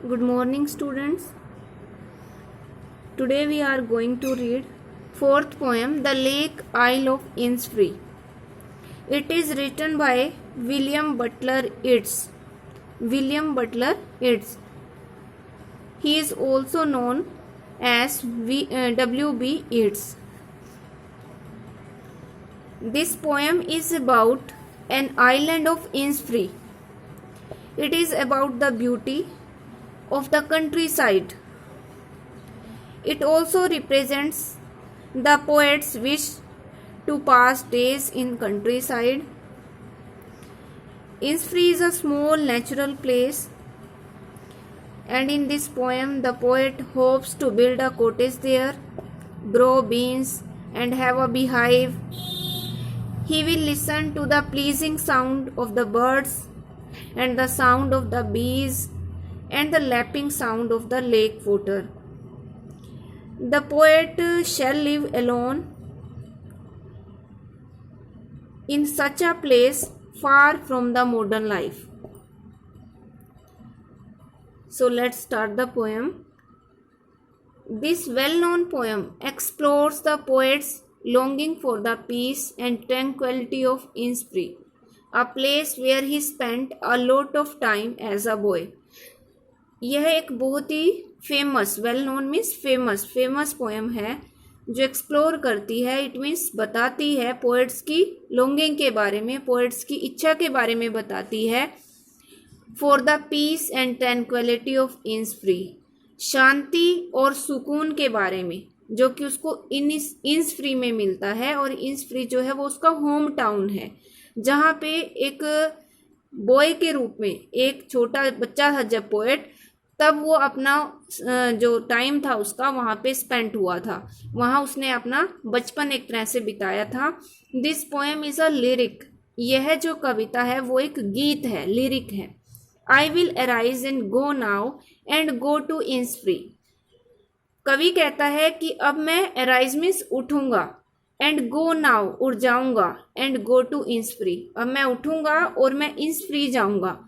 Good morning, students. Today we are going to read fourth poem, The Lake Isle of Innisfree. It is written by William Butler Yeats. He is also known as W.B. Yeats. This poem is about an island of Innisfree. It is about the beauty of the countryside. It also represents the poet's wish to pass days in countryside. Innisfree is a small natural place, and in this poem the poet hopes to build a cottage there, grow beans and have a beehive. He will listen to the pleasing sound of the birds and the sound of the bees and the lapping sound of the lake water. The poet shall live alone in such a place far from the modern life. So let's start the poem. This well-known poem explores the poet's longing for the peace and tranquility of Innisfree, a place where he spent a lot of time as a boy. यह एक बहुत ही famous, well known means famous poem है जो explore करती है, it means बताती है पोएट्स की लॉन्गिंग के बारे में, पोएट्स की इच्छा के बारे में बताती है, for the peace and tranquillity of Innisfree, शांति और सुकून के बारे में जो कि उसको इन्निसफ्री में मिलता है। और इन्निसफ्री जो है वो उसका होम टाउन है, जहाँ पे एक बॉय के रूप में एक छोटा बच्चा था जब पोएट, तब वो अपना जो टाइम था उसका वहाँ पे स्पेंड हुआ था, वहाँ उसने अपना बचपन एक तरह से बिताया था। This poem is a lyric, यह जो कविता है वो एक गीत है, लिरिक है। I will arise and go now and go to Innisfree. कवि कहता है कि अब मैं अराइज मीन्स उठूंगा, एंड गो नाउ उठ जाऊंगा, एंड गो टू इन्निसफ्री अब मैं उठूंगा और मैं इन्निसफ्री जाऊंगा,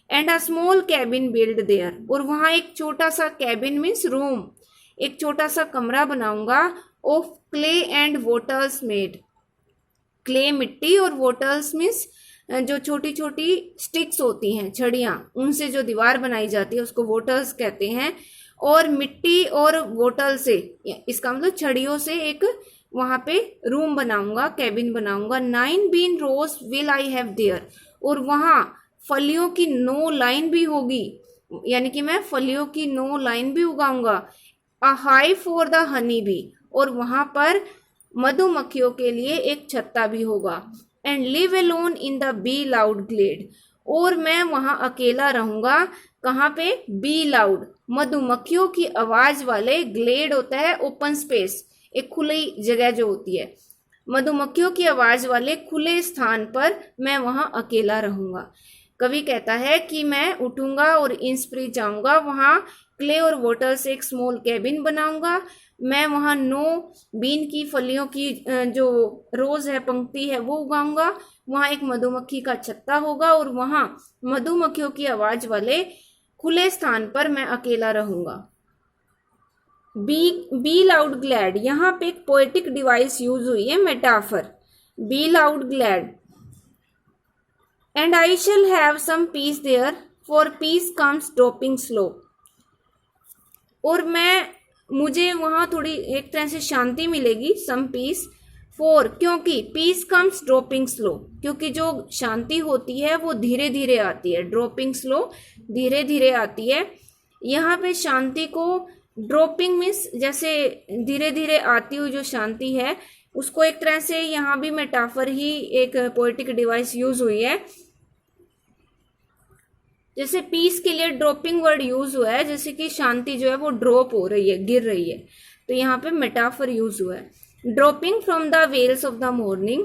and a small cabin build their और वहाँ एक छोटा सा कैबिन मीन्स रूम, एक छोटा सा कमरा बनाऊंगा, of clay and wattles made. Clay मिट्टी और वोटल्स मीन्स जो छोटी छोटी स्टिक्स होती हैं, छड़ियाँ, उनसे जो दीवार बनाई जाती है उसको वोटल्स कहते हैं। और मिट्टी और वोटल से, इसका मतलब छड़ियों से एक वहाँ पे रूम बनाऊंगा, कैबिन बनाऊंगा। 9 bean rows will I have there और वहाँ फलियों की 9 लाइन भी होगी, यानी कि मैं फलियों की 9 लाइन भी उगाऊंगा। A hive for the honey bee और वहाँ पर मधुमक्खियों के लिए एक छत्ता भी होगा। And live alone in the bee loud glade और मैं वहाँ अकेला रहूँगा, कहाँ पे? बी लाउड, मधुमक्खियों की आवाज़ वाले, ग्लेड होता है ओपन स्पेस, एक खुली जगह जो होती है, मधुमक्खियों की आवाज़ वाले खुले स्थान पर मैं वहाँ अकेला रहूँगा। कवि कहता है कि मैं उठूंगा और इन्निसफ्री जाऊंगा, वहाँ क्ले और वाटर से एक स्मॉल कैबिन बनाऊंगा, मैं वहाँ 9 बीन की फलियों की जो रोज है, पंक्ति है, वो उगाऊंगा, वहाँ एक मधुमक्खी का छत्ता होगा और वहाँ मधुमक्खियों की आवाज़ वाले खुले स्थान पर मैं अकेला रहूंगा। बी लाउड ग्लैड, यहाँ पे एक पोएटिक डिवाइस यूज हुई है, metaphor, bee loud glade. And I shall have some peace there for peace comes dropping slow और मुझे वहाँ थोड़ी एक तरह से शांति मिलेगी, सम पीस, फॉर क्योंकि पीस कम्स ड्रॉपिंग स्लो, क्योंकि जो शांति होती है वो धीरे धीरे आती है, ड्रॉपिंग स्लो धीरे धीरे आती है। यहाँ पे शांति को ड्रॉपिंग मीन्स जैसे धीरे धीरे आती हुई जो शांति है उसको एक तरह से यहाँ भी मेटाफर ही एक पोएटिक डिवाइस यूज हुई है। जैसे पीस के लिए ड्रॉपिंग वर्ड यूज हुआ है, जैसे कि शांति जो है वो ड्रॉप हो रही है, गिर रही है, तो यहाँ पे मेटाफर यूज हुआ है। Dropping from the veils of the morning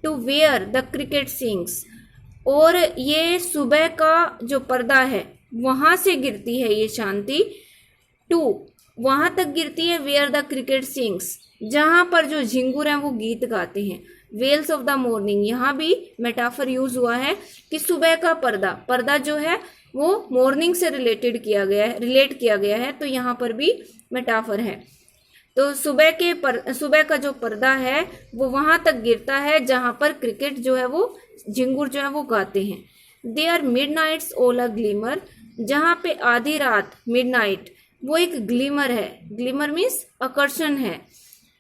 to where the cricket sings और ये सुबह का जो पर्दा है वहां से गिरती है ये शांति, टू वहां तक गिरती है वेयर द क्रिकेट सिंग्स, जहां पर जो झिंगुर हैं वो गीत गाते हैं। वेल्स ऑफ द मॉर्निंग, यहाँ भी मेटाफर यूज हुआ है कि सुबह का पर्दा जो है वो मॉर्निंग से रिलेट किया गया है, तो यहाँ पर भी मेटाफर है। तो सुबह का जो पर्दा है वो वहां तक गिरता है जहां पर क्रिकेट जो है वो झिंगुर जो है वो गाते हैं। They are midnight's all a glimmer, जहां पे आधी रात मिडनाइट वो एक ग्लीमर है, ग्लीमर मीन्स आकर्षण है।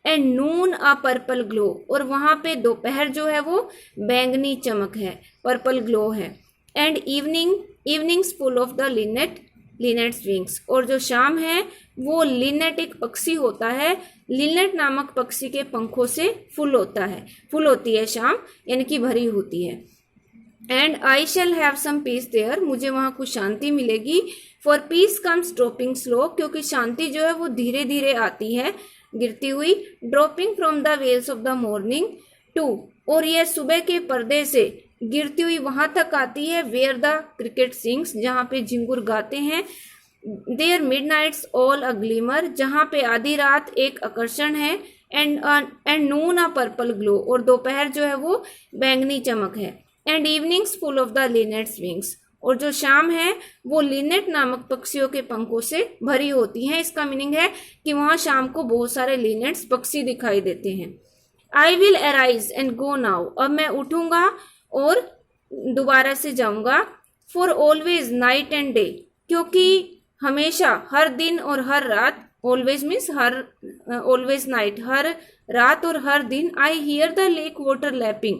And noon a purple glow, और वहां पे दोपहर जो है वो बैंगनी चमक है, पर्पल ग्लो है। And evenings full of the linnet's wings, और जो शाम है वो लिनेट एक पक्षी होता है, लिनेट नामक पक्षी के पंखों से फुल होती है शाम, यानी कि भरी होती है। And I shall have some peace there, मुझे वहां कुछ शांति मिलेगी। For peace comes dropping slow, क्योंकि शांति जो है वो धीरे धीरे आती है गिरती हुई। Dropping from the veils of the morning to, और यह सुबह के पर्दे से गिरती हुई वहां तक आती है वेयर द क्रिकेट सिंग्स, जहां पे झिंगुर गाते हैं। There midnight's all a glimmer, जहां पे आधी रात एक आकर्षण है। And noon a purple glow, और दोपहर जो है वो बैंगनी चमक है। And evenings full of the linnet's wings, और जो शाम है वो लिनेट नामक पक्षियों के पंखों से भरी होती है। इसका मीनिंग है कि वहां शाम को बहुत सारे लिनेट्स पक्षी दिखाई देते हैं। आई will arise and go now, अब मैं उठूंगा और दोबारा से जाऊंगा। For always night and day, क्योंकि हमेशा, हर दिन और हर रात, ऑलवेज मीन्स ऑलवेज नाइट, हर रात और हर दिन। I hear the lake water lapping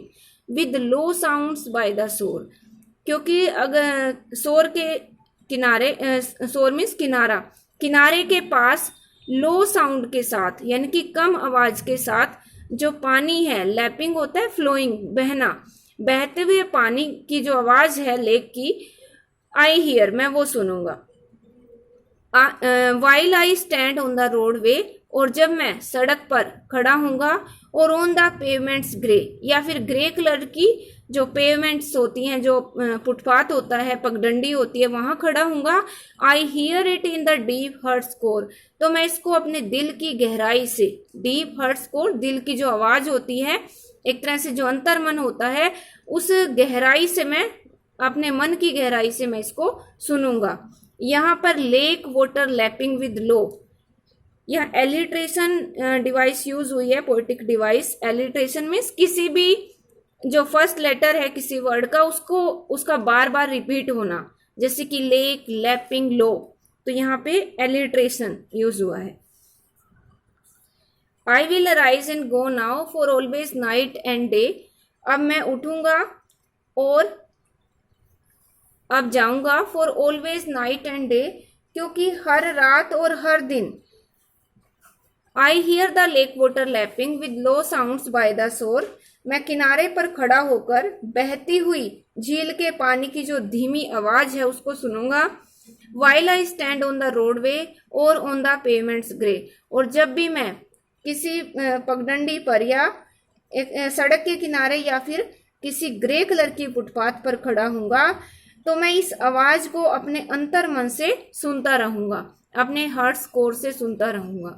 with low sounds by the shore, क्योंकि अगर शोर के किनारे, शोर मीन्स किनारे के पास लो साउंड के साथ, यानी कि कम आवाज के साथ जो पानी है, लैपिंग होता है फ्लोइंग, बहना, बहते हुए पानी की जो आवाज है लेक की, आई हियर, मैं वो सुनूंगा। While I stand on the road वे, और जब मैं सड़क पर खड़ा हूंगा। और ऑन द पेवमेंट्स ग्रे, या फिर ग्रे कलर की जो पेवमेंट्स होती हैं, जो फुटपाथ होता है, पगडंडी होती है, वहां खड़ा हूंगा। I hear it in the deep heart's core, तो मैं इसको अपने दिल की गहराई से, डीप हर्ट स्कोर, दिल की जो आवाज होती है, एक तरह से जो अंतर्मन होता है, उस गहराई से मैं, अपने मन की गहराई से मैं इसको सुनूंगा। यहाँ पर lake water lapping with low, यह एलिट्रेशन डिवाइस यूज हुई है, पोएटिक डिवाइस। एलिट्रेशन मीन्स किसी भी जो फर्स्ट लेटर है किसी वर्ड का, उसका बार बार रिपीट होना, जैसे कि लेक, लैपिंग, लो, तो यहाँ पे एलिट्रेशन यूज हुआ है। I will arise and go now for always night and day, अब मैं उठूंगा और अब जाऊंगा। For always night and day, क्योंकि हर रात और हर दिन। I hear the lake water lapping with low sounds by the shore, मैं किनारे पर खड़ा होकर बहती हुई झील के पानी की जो धीमी आवाज है उसको सुनूंगा। While I stand on the roadway और ऑन द पेवमेंट्स ग्रे, और जब भी मैं किसी पगडंडी पर या एक सड़क के किनारे या फिर किसी ग्रे कलर की फुटपाथ पर खड़ा हूंगा, तो मैं इस आवाज को अपने अंतर मन से सुनता रहूंगा, अपने हार्ट स्कोर से सुनता रहूंगा।